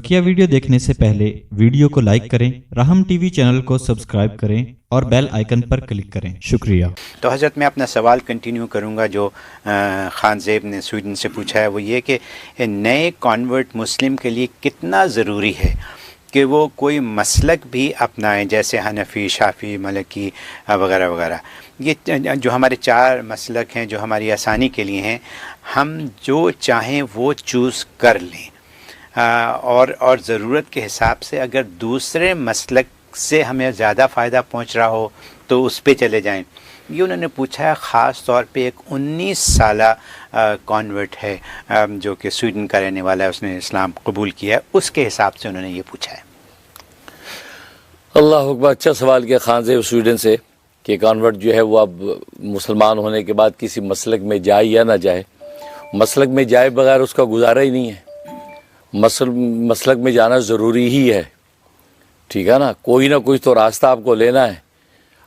बकिया video देखने से पहले वीडियो को लाइक करें, राहम टीवी चैनल को सब्सक्राइब करें और बेल आइकन पर क्लिक करें। शुक्रिया। तो हज़रत मैं अपना सवाल कंटिन्यू करूँगा जो खान ज़ेब ने स्वीडन से पूछा है, वो ये कि नए कॉन्वर्ट मुस्लिम के लिए कितना ज़रूरी है कि वो कोई मसलक भी अपनाएं, जैसे हनफी, शाफ़ी, मलकी वगैरह वगैरह। ये जो हमारे 4 मसलक हैं जो हमारी आसानी के लिए हैं, हम जो चाहें वो चूज़ कर लें और ज़रूरत के हिसाब से अगर दूसरे मसलक से हमें ज़्यादा फ़ायदा पहुंच रहा हो तो उस पे चले जाएं। ये उन्होंने पूछा है। ख़ास तौर पे एक 19 साला कॉन्वर्ट है जो कि स्वीडन का रहने वाला है, उसने इस्लाम कबूल किया है, उसके हिसाब से उन्होंने ये पूछा है। अल्लाह अकबर। अच्छा सवाल किया खान साहब स्वीडन से कि कॉन्वर्ट जो है वो अब मुसलमान होने के बाद किसी मसलक में जाए या ना जाए। मसलक में जाए बगैर उसका गुजारा ही नहीं है। मसलक में जाना ज़रूरी ही है, ठीक है ना। कोई ना कोई तो रास्ता आपको लेना है।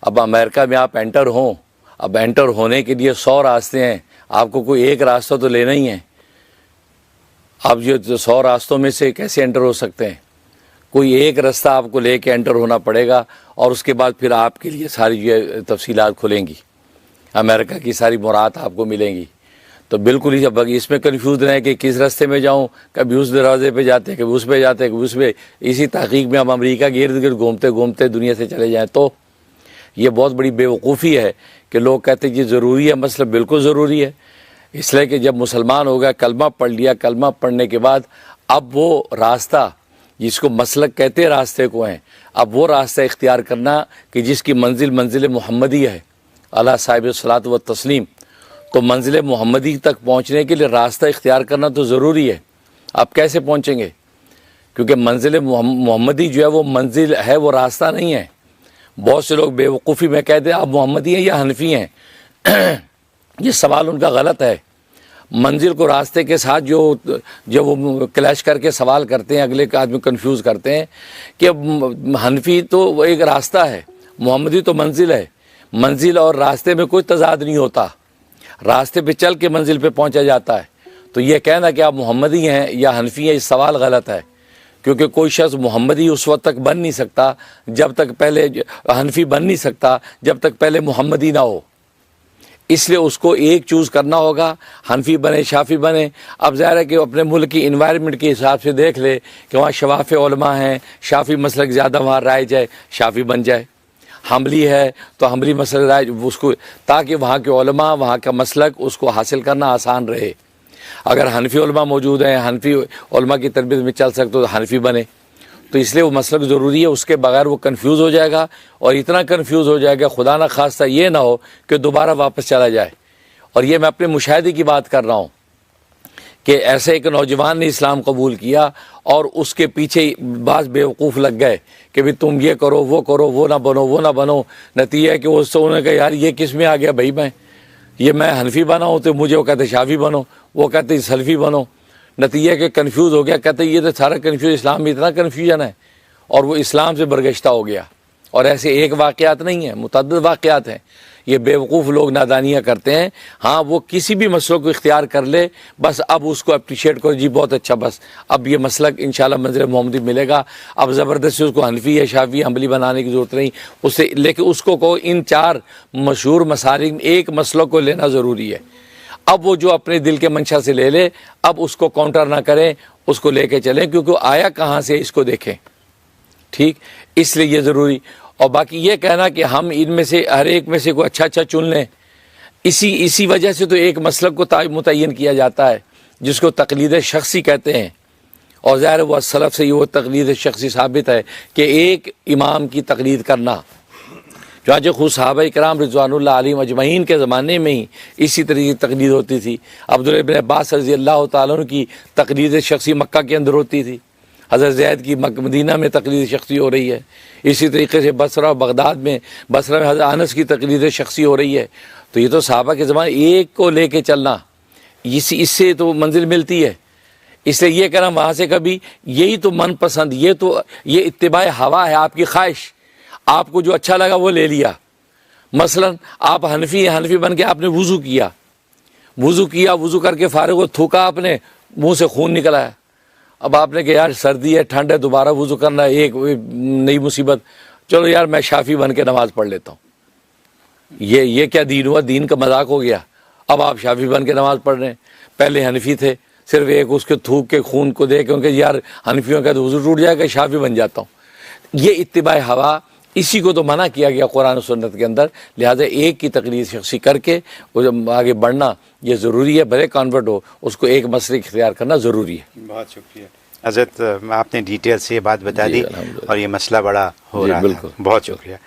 अब अमेरिका में आप एंटर हों, अब एंटर होने के लिए 100 रास्ते हैं, आपको कोई एक रास्ता तो लेना ही है। अब जो 100 रास्तों में से कैसे एंटर हो सकते हैं? कोई एक रास्ता आपको लेके एंटर होना पड़ेगा और उसके बाद फिर आपके लिए सारी जो तफसीलात खुलेंगी, अमेरिका की सारी मुराद आपको मिलेंगी। तो बिल्कुल ही जब इसमें कन्फ्यूज़ रहें कि किस रास्ते में जाऊं, कभी उस दरवाजे पे जाते हैं, कभी उस पे जाते हैं, कभी उस पे, इसी तहकीक में हम अमेरिका के इर्द गिर्द घूमते घूमते दुनिया से चले जाएं, तो ये बहुत बड़ी बेवकूफ़ी है कि लोग कहते हैं कि ज़रूरी है। मसला बिल्कुल ज़रूरी है, इसलिए कि जब मुसलमान हो गया, कलमा पढ़ लिया, कलमा पढ़ने के बाद अब वो रास्ता जिसको मसलक कहते हैं रास्ते को हैं, अब वो रास्ता इख्तियार करना कि जिसकी मंजिल मोहम्मदी है, अला साहिब सलात व तस्लीम। तो मंजिल मोहम्मदी तक पहुँचने के लिए रास्ता इख्तियार करना तो ज़रूरी है। आप कैसे पहुँचेंगे? क्योंकि मंजिल मोहम्मदी जो है वो मंजिल है, वो रास्ता नहीं है। बहुत से लोग बेवकूफ़ी में कहते हैं आप मोहम्मदी हैं या हनफी हैं। ये सवाल उनका गलत है। मंजिल को रास्ते के साथ जो वो क्लैश करके सवाल करते हैं, अगले का आदमी कंफ्यूज करते हैं कि हनफी तो वो एक रास्ता है, मोहम्मदी तो मंजिल है। मंजिल और रास्ते में कोई तजाद नहीं होता, रास्ते पे चल के मंजिल पे पहुंचा जाता है। तो ये कहना कि आप मोहम्मदी हैं या हनफी हैं, इस सवाल गलत है। क्योंकि कोई शख्स मोहम्मदी उस वक्त तक बन नहीं सकता जब तक पहले, हनफी बन नहीं सकता जब तक पहले मोहम्मदी ना हो। इसलिए उसको एक चूज़ करना होगा, हनफी बने, शाफ़ी बने। अब ज़ाहिर है कि अपने मुल्क की इन्वायरमेंट के हिसाब से देख ले कि वहाँ शवाफ़ उलमा हैं, शाफ़ी मसलक ज़्यादा वहाँ राइज है, शाफ़ी बन जाए। हम्बली है तो हम्बली मसलक राइज उसको, ताकि वहाँ के उलमा, वहाँ का मसलक उसको हासिल करना आसान रहे। अगर हनफी उलमा मौजूद हैं, हनफी उलमा की तरबियत में चल सकते तो हनफी बने। तो इसलिए वो मसलक ज़रूरी है, उसके बगैर वो कन्फ्यूज़ हो जाएगा और इतना कन्फ्यूज़ हो जाएगा खुदा ना खास्ता ये ना हो कि दोबारा वापस चला जाए। और ये मैं अपने मुशाहिदे की बात कर रहा हूँ कि ऐसे एक नौजवान ने इस्लाम कबूल किया और उसके पीछे बाज़ बेवकूफ़ लग गए कि भाई तुम ये करो, वो ना बनो, वो ना बनो। नतीजा है कि उससे उन्होंने कहा यार ये किस में आ गया भाई, मैं हनफी बना हूँ, तो मुझे वो कहते शाफ़ी बनो, वो कहते सलफ़ी बनो। नतीजा कि कन्फ्यूज़ हो गया, कहते ये तो सारा कन्फ्यूज, इस्लाम में इतना कन्फ्यूजन है, और वो इस्लाम से बरगश्ता हो गया। और ऐसे एक वाक़यात नहीं है, मुतअद्दिद वाक़यात हैं। ये बेवकूफ़ लोग नादानियाँ करते हैं। हाँ, वो किसी भी मसले को इख्तियार कर ले, बस अब उसको अप्रिशिएट करो, जी बहुत अच्छा, बस अब ये मसलक इंशाल्लाह मंज़िल मोहम्मदी मिलेगा। अब ज़बरदस्ती उसको हनफी या शाफ़ी हम्बली बनाने की ज़रूरत नहीं उससे, लेकिन उसको कहो इन 4 मशहूर मसालिक में एक मसलक को लेना ज़रूरी है। अब वो जो अपने दिल के मंशा से ले ले, अब उसको काउंटर ना करें, उसको लेके चलें, क्योंकि आया कहाँ से इसको देखें, ठीक। इसलिए ये ज़रूरी। और बाकी ये कहना कि हम इनमें से हर एक में से कोई अच्छा चुन लें, इसी वजह से तो एक मसलक को मुतय्यन किया जाता है जिसको तक़लीद शख्सी कहते हैं। और ज़ाहिर वो सलफ़ से वो तक़लीद शख्सी साबित है कि एक इमाम की तक़लीद करना, जो खुद सहाबा इकराम रिज़वानुल्लाह अलैहिम अजमईन के ज़माने में ही इसी तरह की तक़लीद होती थी। अब्दुल्लाह इब्न अब्बास रज़ी अल्लाह तआला अन्हु की तक़लीद शख्सी मक्का के अंदर होती थी, हज़रत ज़ैद की मदीना में तक़लीद शख्सी हो रही है। इसी तरीके से बसरा और बगदाद में, बसरा में हज़रत अनस की तक़लीद शख्सी हो रही है। तो ये तो सहाबा के ज़माने, एक को लेके चलना, इससे तो मंजिल मिलती है। इसलिए ये कहना वहाँ से कभी, यही तो मनपसंद, ये इत्तिबाए हवा है, आपकी ख्वाहिश, आपको जो अच्छा लगा वो ले लिया। मसलन आप हनफी बन के आपने वज़ू किया, वज़ू करके फ़ारिग हो, थूका, आपने मुँह से खून निकल आया, अब आपने कहा यार सर्दी है, ठंड है, दोबारा वुज़ू करना है, एक नई मुसीबत, चलो यार मैं शाफी बन के नमाज पढ़ लेता हूँ। ये क्या दीन हुआ? दीन का मजाक हो गया। अब आप शाफी बन के नमाज पढ़ रहे हैं। पहले हनफी थे, सिर्फ एक उसके थूक के खून को देख क्योंकि यार हनफियों का तो वुज़ू टूट जाएगा, शाफी बन जाता हूँ। ये इत्तिबाए हवा, इसी को तो मना किया गया कुरान और सुन्नत के अंदर। लिहाजा एक की तकलीद शख्सी करके आगे बढ़ना ये ज़रूरी है। भले कन्वर्ट हो, उसको एक मसलक इख्तियार करना ज़रूरी है। बहुत शुक्रिया हज़रत, आपने डिटेल से ये बात बता दी और ये मसला बड़ा हो रहा है। बहुत शुक्रिया।